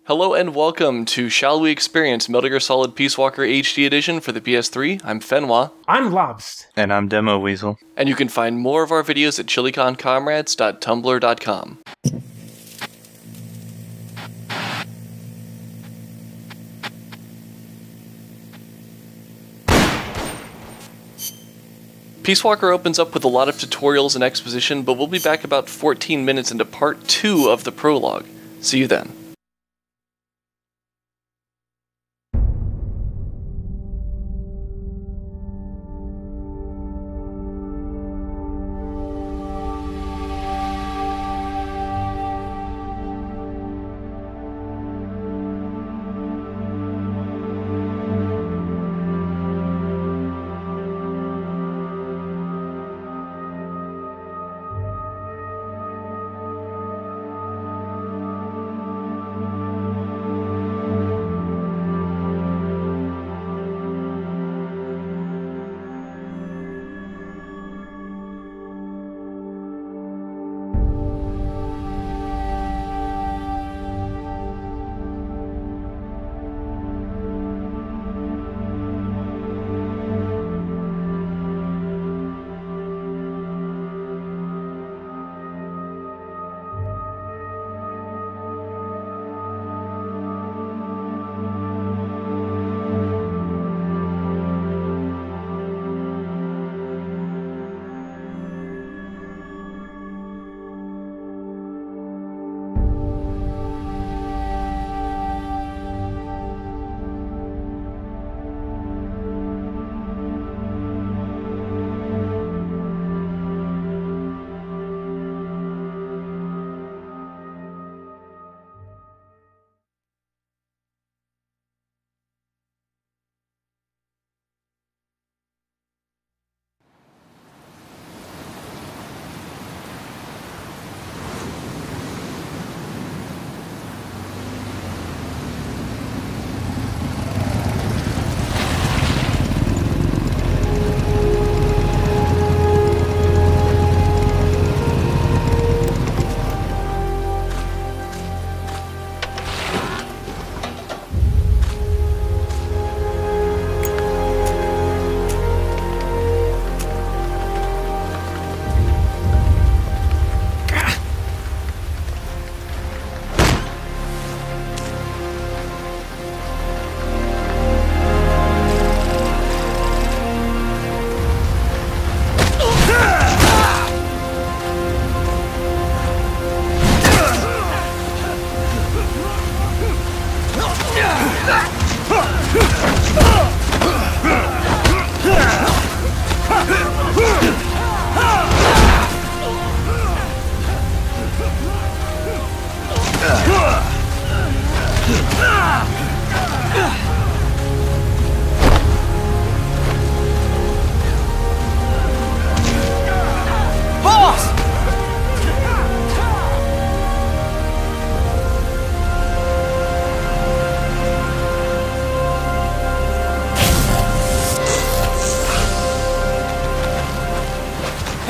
Hello and welcome to Shall We Experience Metal Gear Solid Peace Walker HD Edition for the PS3. I'm Fenwa. I'm Lobst. And I'm Demo Weasel. And you can find more of our videos at chiliconcomrades.tumblr.com. Peace Walker opens up with a lot of tutorials and exposition, but we'll be back about 14 minutes into part 2 of the prologue. See you then.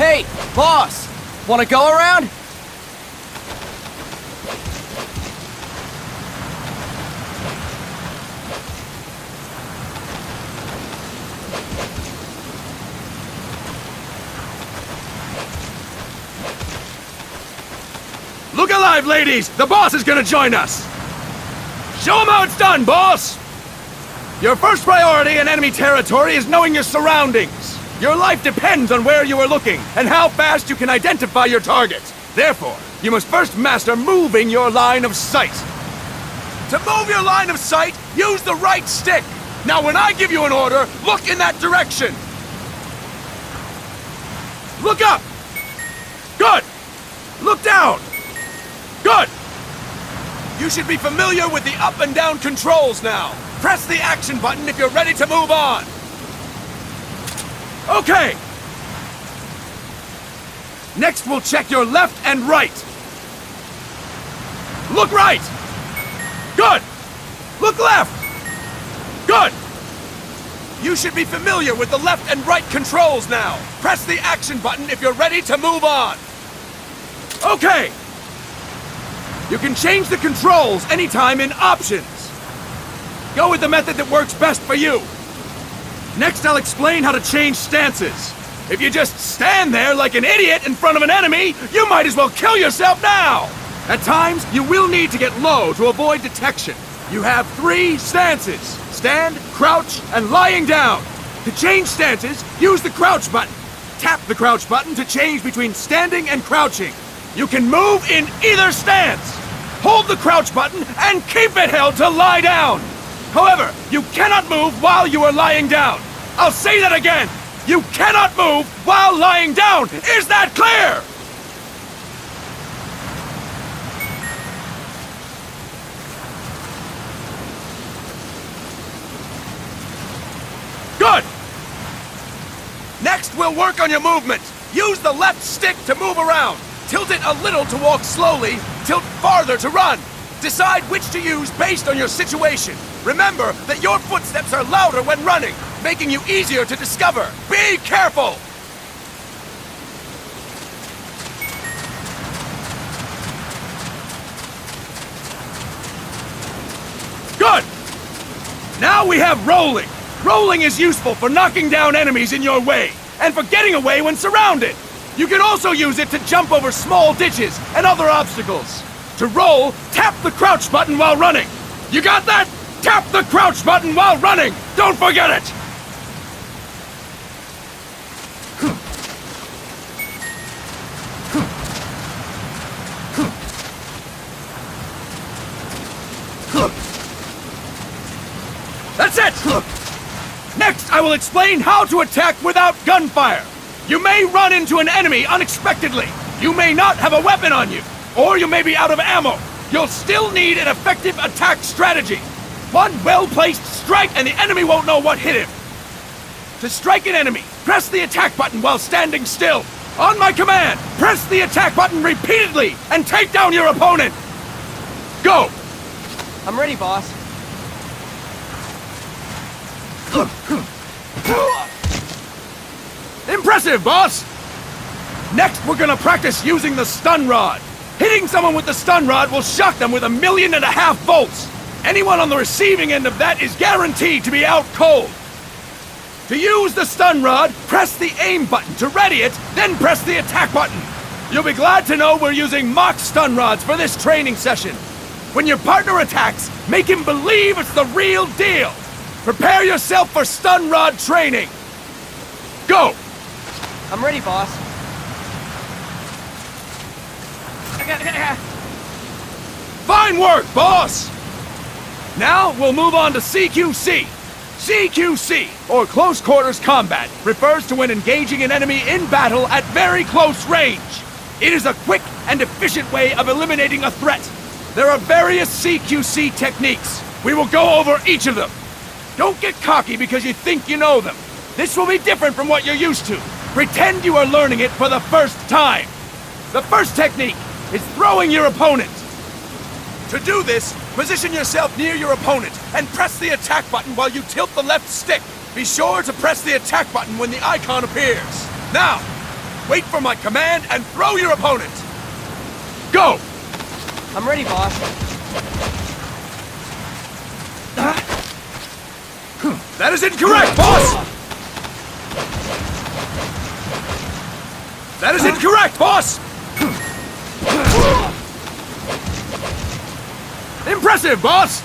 Hey, boss! Wanna go around? Look alive, ladies! The boss is gonna join us! Show him how it's done, boss! Your first priority in enemy territory is knowing your surroundings. Your life depends on where you are looking, and how fast you can identify your target. Therefore, you must first master moving your line of sight. To move your line of sight, use the right stick. Now when I give you an order, look in that direction. Look up! Good! Look down! Good! You should be familiar with the up and down controls now. Press the action button if you're ready to move on. Okay! Next, we'll check your left and right. Look right! Good! Look left! Good! You should be familiar with the left and right controls now. Press the action button if you're ready to move on. Okay! You can change the controls anytime in Options. Go with the method that works best for you. Next, I'll explain how to change stances. If you just stand there like an idiot in front of an enemy, you might as well kill yourself now! At times, you will need to get low to avoid detection. You have 3 stances: stand, crouch, and lying down. To change stances, use the crouch button. Tap the crouch button to change between standing and crouching. You can move in either stance. Hold the crouch button and keep it held to lie down. However, you cannot move while you are lying down. I'll say that again. You cannot move while lying down. Is that clear? Good! Next, we'll work on your movement. Use the left stick to move around. Tilt it a little to walk slowly, tilt farther to run. Decide which to use based on your situation. Remember that your footsteps are louder when running, making you easier to discover. Be careful! Good! Now we have rolling. Rolling is useful for knocking down enemies in your way, and for getting away when surrounded. You can also use it to jump over small ditches and other obstacles. To roll, tap the crouch button while running. You got that? Tap the crouch button while running! Don't forget it! That's it! Next, I will explain how to attack without gunfire. You may run into an enemy unexpectedly. You may not have a weapon on you, or you may be out of ammo. You'll still need an effective attack strategy. One well-placed strike and the enemy won't know what hit him. To strike an enemy, press the attack button while standing still. On my command, press the attack button repeatedly and take down your opponent. Go! I'm ready, boss. Impressive, boss! Next, we're gonna practice using the stun rod. Hitting someone with the stun rod will shock them with 1.5 million volts. Anyone on the receiving end of that is guaranteed to be out cold. To use the stun rod, press the aim button to ready it, then press the attack button. You'll be glad to know we're using mock stun rods for this training session. When your partner attacks, make him believe it's the real deal. Prepare yourself for stun rod training. Go! I'm ready, boss. Fine work, boss! Now, we'll move on to CQC. CQC, or Close Quarters Combat, refers to when engaging an enemy in battle at very close range. It is a quick and efficient way of eliminating a threat. There are various CQC techniques. We will go over each of them. Don't get cocky because you think you know them. This will be different from what you're used to. Pretend you are learning it for the first time. The first technique is throwing your opponent. To do this, position yourself near your opponent and press the attack button while you tilt the left stick. Be sure to press the attack button when the icon appears. Now, wait for my command and throw your opponent. Go! I'm ready, boss. That is incorrect, boss! That is incorrect, boss! Impressive, boss!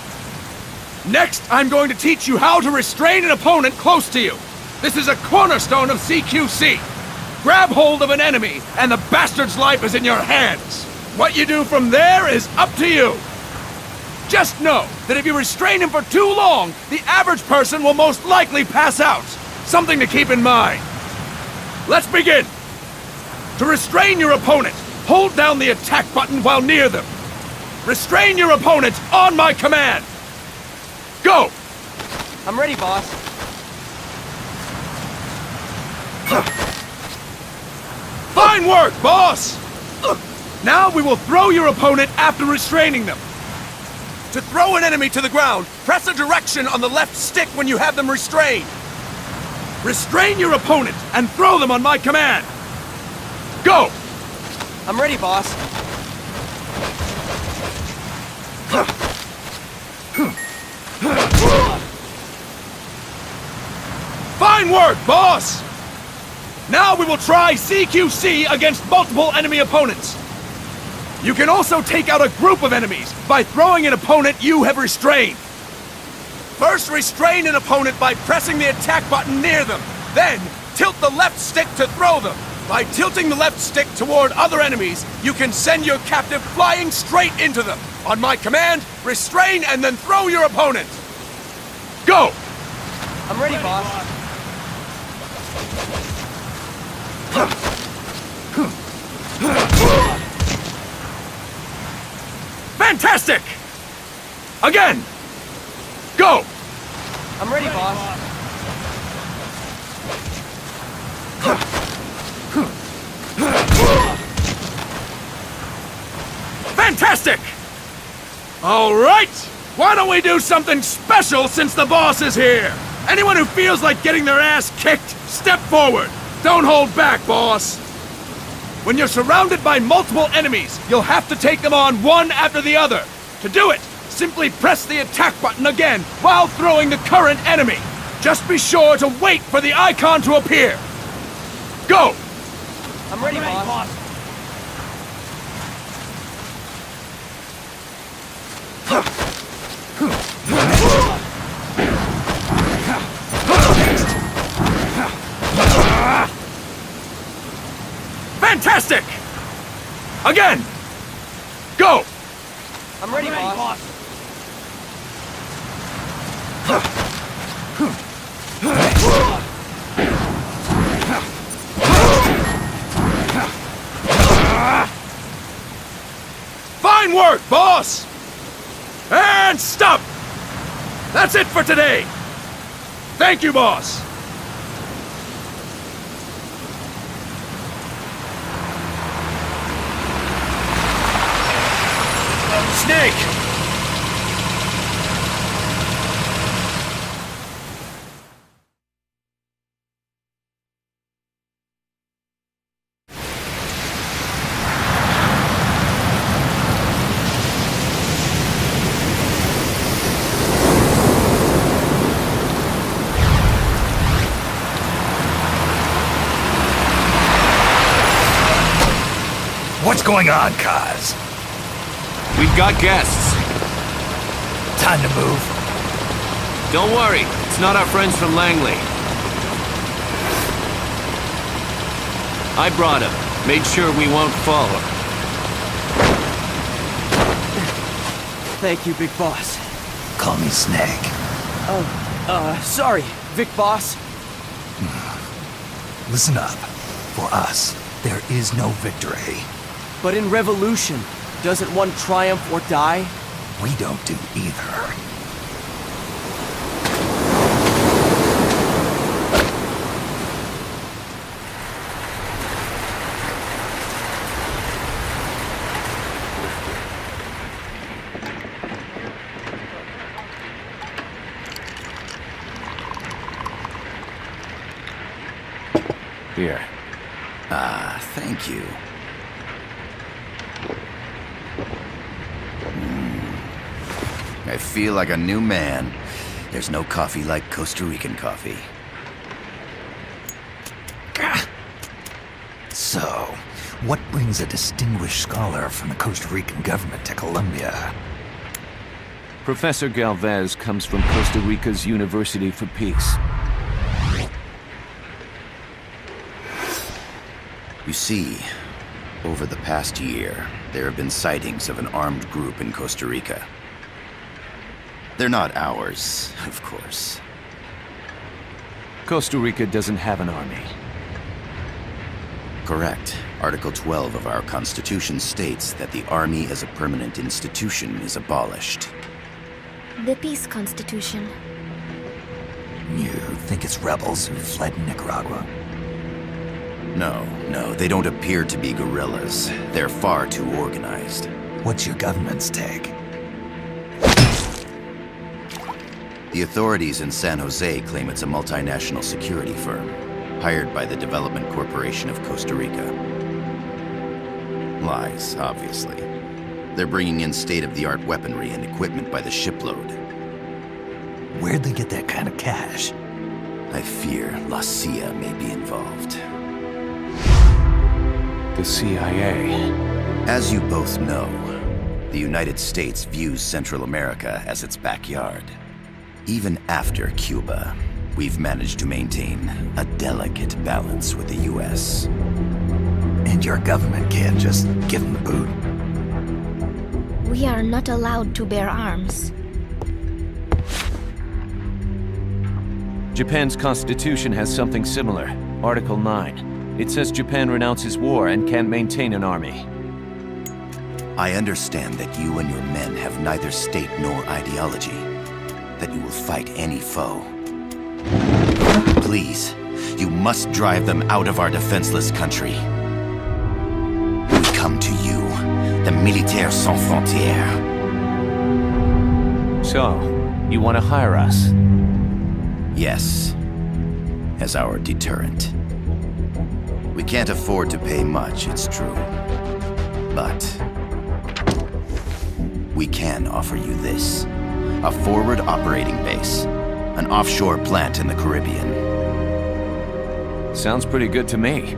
Next, I'm going to teach you how to restrain an opponent close to you. This is a cornerstone of CQC. Grab hold of an enemy, and the bastard's life is in your hands. What you do from there is up to you. Just know that if you restrain him for too long, the average person will most likely pass out. Something to keep in mind. Let's begin. To restrain your opponent, hold down the attack button while near them. Restrain your opponent on my command. Go! I'm ready, boss. Fine work, boss! Now we will throw your opponent after restraining them. To throw an enemy to the ground, press a direction on the left stick when you have them restrained. Restrain your opponent and throw them on my command. Go! I'm ready, boss. work, boss! Now we will try CQC against multiple enemy opponents. You can also take out a group of enemies by throwing an opponent you have restrained. First, restrain an opponent by pressing the attack button near them. Then, tilt the left stick to throw them. By tilting the left stick toward other enemies, you can send your captive flying straight into them. On my command, restrain and then throw your opponent. Go! I'm ready, boss. Fantastic! Again! Go! I'm ready, boss. Fantastic! All right! Why don't we do something special since the boss is here? Anyone who feels like getting their ass kicked, step forward. Don't hold back, boss. When you're surrounded by multiple enemies, you'll have to take them on one after the other. To do it, simply press the attack button again while throwing the current enemy. Just be sure to wait for the icon to appear. Go! I'm ready, boss. Fantastic! Again! Go! I'm ready, boss. Fine work, boss! And stop! That's it for today! Thank you, boss! Snake! What's going on, Kaz? We've got guests. Time to move. Don't worry, it's not our friends from Langley. I brought him. Made sure we won't follow. Thank you, Big Boss. Call me Snake. Sorry, Vic Boss. Listen up. For us, there is no victory. But in Revolution, doesn't one triumph or die? We don't do either. Here. Thank you. I feel like a new man. There's no coffee like Costa Rican coffee. So, what brings a distinguished scholar from the Costa Rican government to Colombia? Professor Galvez comes from Costa Rica's University for Peace. You see, over the past year, there have been sightings of an armed group in Costa Rica. They're not ours, of course. Costa Rica doesn't have an army. Correct. Article 12 of our Constitution states that the Army as a permanent institution is abolished. The Peace Constitution. You think it's rebels who fled Nicaragua? No, they don't appear to be guerrillas. They're far too organized. What's your government's take? The authorities in San Jose claim it's a multinational security firm, hired by the Development Corporation of Costa Rica. Lies, obviously. They're bringing in state-of-the-art weaponry and equipment by the shipload. Where'd they get that kind of cash? I fear La CIA may be involved. The CIA. As you both know, the United States views Central America as its backyard. Even after Cuba, we've managed to maintain a delicate balance with the US. And your government can't just give them the boot. We are not allowed to bear arms. Japan's constitution has something similar. Article 9. It says Japan renounces war and can't maintain an army. I understand that you and your men have neither state nor ideology. That you will fight any foe. Please, you must drive them out of our defenseless country. We come to you, the Militaires Sans Frontières. So, you want to hire us? Yes, as our deterrent. We can't afford to pay much, it's true. But we can offer you this. A forward operating base. An offshore plant in the Caribbean. Sounds pretty good to me.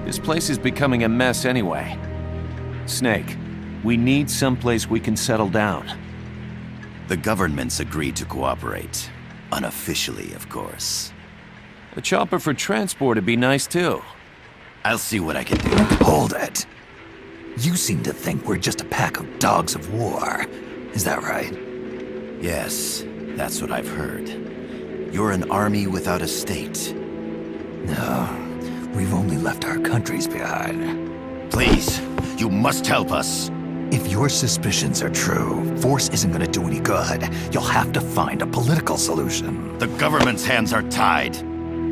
This place is becoming a mess anyway. Snake, we need someplace we can settle down. The governments agreed to cooperate. Unofficially, of course. A chopper for transport would be nice too. I'll see what I can do. Hold it. You seem to think we're just a pack of dogs of war. Is that right? Yes, that's what I've heard. You're an army without a state. No, we've only left our countries behind. Please, you must help us. If your suspicions are true, force isn't gonna do any good. You'll have to find a political solution. The government's hands are tied.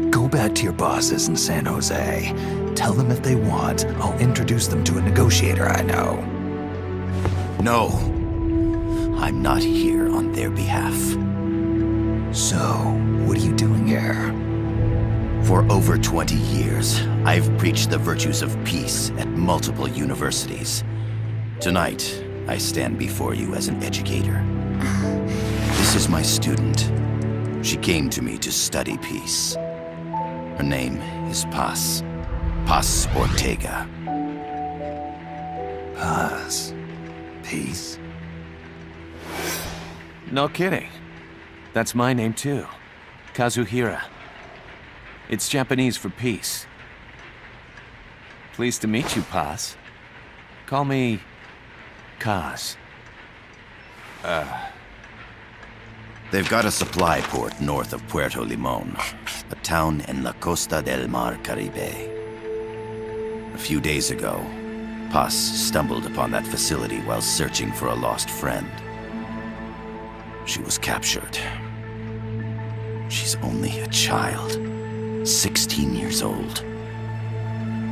Go back to your bosses in San Jose. Tell them if they want, I'll introduce them to a negotiator I know. No. I'm not here on their behalf. So, what are you doing here? For over 20 years, I've preached the virtues of peace at multiple universities. Tonight, I stand before you as an educator. This is my student. She came to me to study peace. Her name is Paz. Paz Ortega. Paz. Peace. No kidding. That's my name too. Kazuhira. It's Japanese for peace. Pleased to meet you, Paz. Call me Kaz. They've got a supply port north of Puerto Limon, a town in La Costa del Mar Caribe. A few days ago, Paz stumbled upon that facility while searching for a lost friend. She was captured. She's only a child, 16 years old.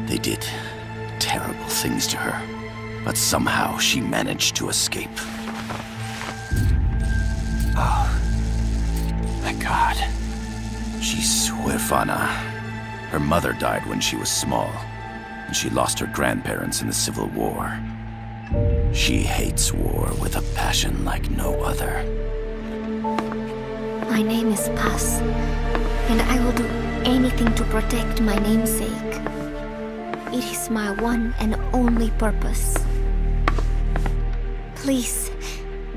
They did terrible things to her, but somehow she managed to escape. Oh, thank God. She's huérfana. Her mother died when she was small, and she lost her grandparents in the Civil War. She hates war with a passion like no other. My name is Paz, and I will do anything to protect my namesake. It is my one and only purpose. Please,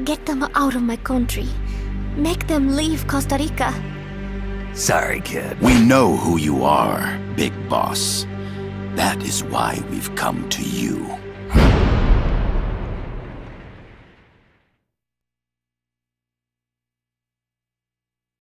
get them out of my country. Make them leave Costa Rica. Sorry, kid. We know who you are, Big Boss. That is why we've come to you.